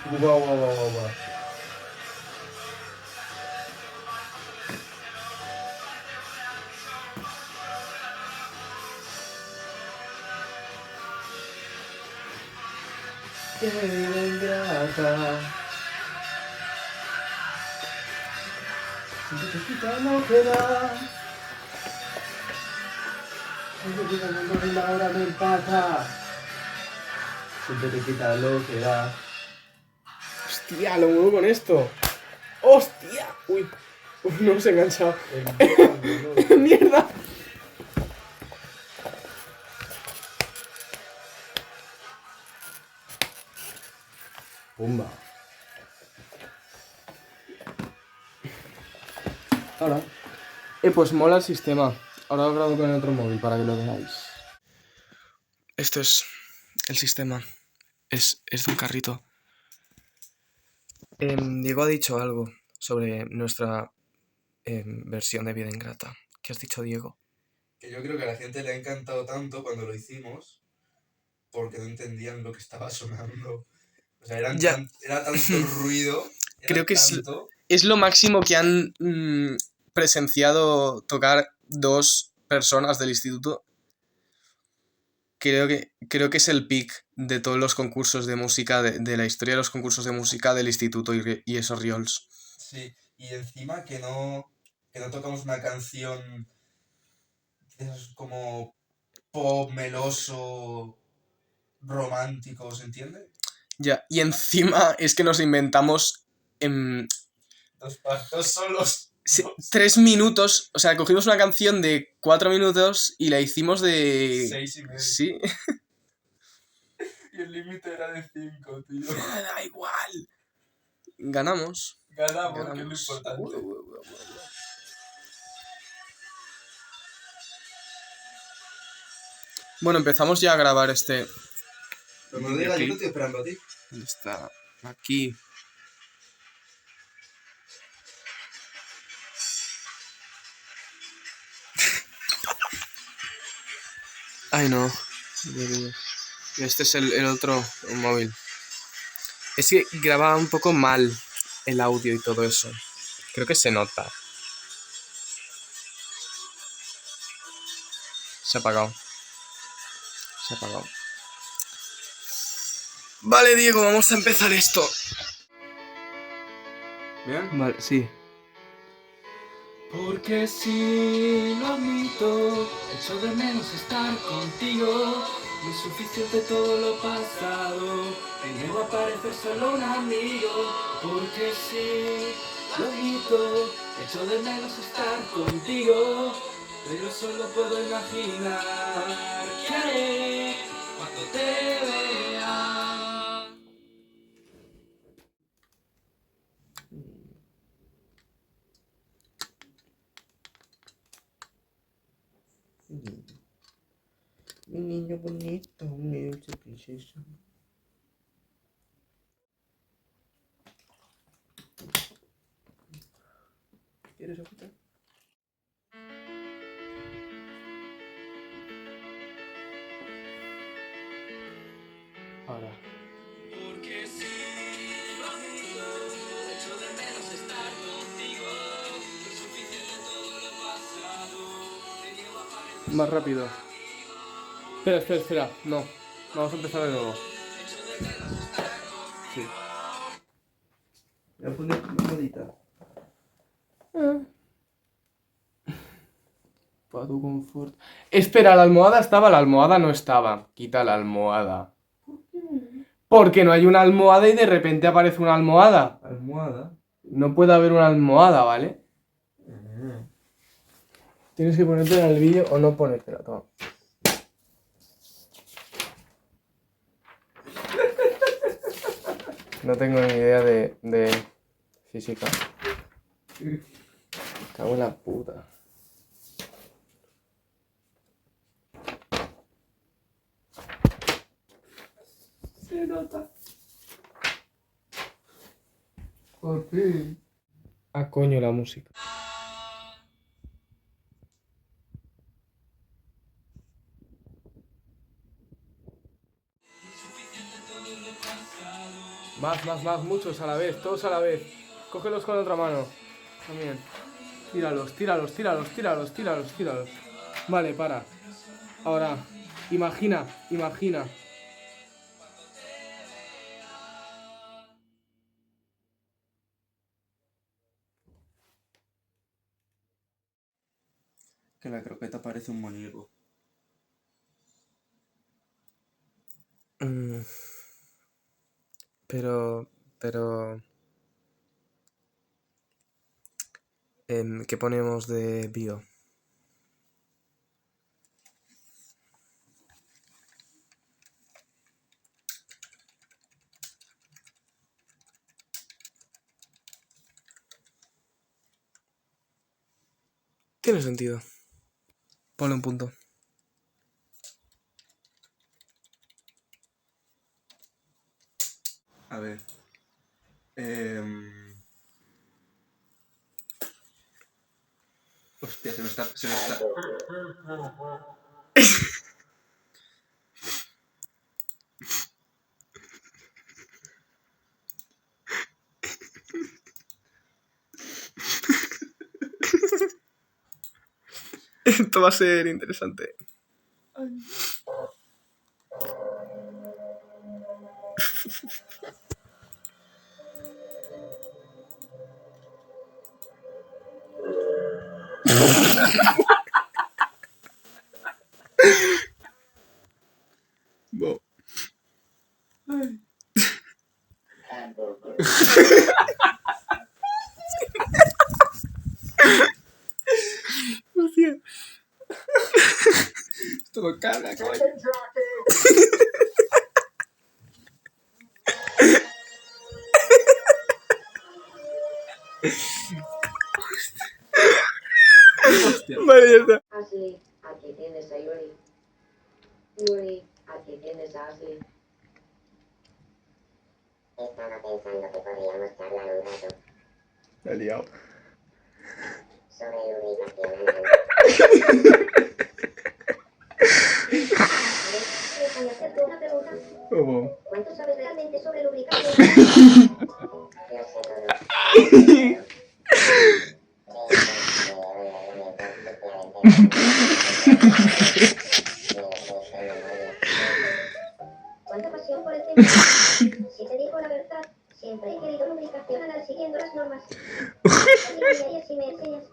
Guau, guau, guau, guau, guau. Qué vida ingrata. Siempre te quita lo que da. Siempre te quita lo que da, ahora me empata. Siempre te quita lo que da. Hostia, lo muevo con esto. ¡Hostia! Uy, no se ha enganchado. ¡Mierda! Pumba. Ahora. Pues mola el sistema. Ahora lo grabo con el otro móvil para que lo veáis. Esto es el sistema. Es de un carrito. Diego ha dicho algo sobre nuestra versión de Vida Ingrata. ¿Qué has dicho, Diego? Que yo creo que a la gente le ha encantado tanto cuando lo hicimos porque no entendían lo que estaba sonando. O sea, era tanto el ruido. Creo que es lo máximo que han presenciado tocar dos personas del instituto. Creo que es el peak de todos los concursos de música, de la historia de los concursos de música del instituto y esos riols. Sí, y encima que no tocamos una canción de esos como pop, meloso, romántico, ¿se entiende? Ya, y encima es que nos inventamos Dos solos. 3 minutos, o sea, cogimos una canción de 4 minutos y la hicimos de... 6,5. Sí. Y el límite era de 5, tío. Da igual. Ganamos. Ganamos, que es lo importante. Bueno, empezamos ya a grabar este... Cuando lo diga yo te estoy esperando a ti. ¿Dónde está? Aquí. Ay, no. Este es el otro móvil. Es que grababa un poco mal el audio y todo eso. Creo que se nota. Se ha apagado. Se ha apagado. Vale, Diego, vamos a empezar esto. ¿Bien? Vale, sí. Porque si lo admito, echo de menos estar contigo. No es suficiente todo lo pasado, te niego a parecer solo un amigo. Porque si lo admito, echo de menos estar contigo. Pero solo puedo imaginar qué haré cuando te vea. Mi niño bonito, mi dulce princesa. ¿Quieres escuchar? Ahora. Porque si lo admito, echo de menos estar contigo. No es suficiente todo lo pasado, te niego a parecer. Más rápido. Espera. No. Vamos a empezar de nuevo. Sí. Voy a poner una almohadita. Para tu confort. Espera, la almohada estaba, la almohada no estaba. Quita la almohada. Porque no hay una almohada y de repente aparece una almohada. ¿Almohada? No puede haber una almohada, ¿vale? Tienes que ponértela en el vídeo o no ponértela, toma. No tengo ni idea de física. Me cago en la puta. Se nota. ¿Por qué? Ah, coño, la música. Más, muchos a la vez, todos a la vez. Cógelos con la otra mano. También. Tíralos. Vale, para. Ahora, imagina. Que la croqueta parece un monigo. Pero... ¿qué ponemos de bio? Tiene sentido. Ponle un punto. A ver. Hostia, se me está... Esto va a ser interesante. Wow. Hostia. Esto con cara, coño. Hostia. Vale, ya está. Ashley, aquí tienes a Yuri. Yuri, aquí tienes a Ashley. Estaba pensando que podríamos charlar un rato Me he liado. sobre lubricación anal. Déjame hacerte una pregunta. Oh, wow. ¿Cuánto sabes realmente sobre lubricación? Lo sé todo. ¿Cuánta pasión por el tema? Si te digo la verdad, siempre he querido lubricación anal siguiendo las normas. Y así me enseñas.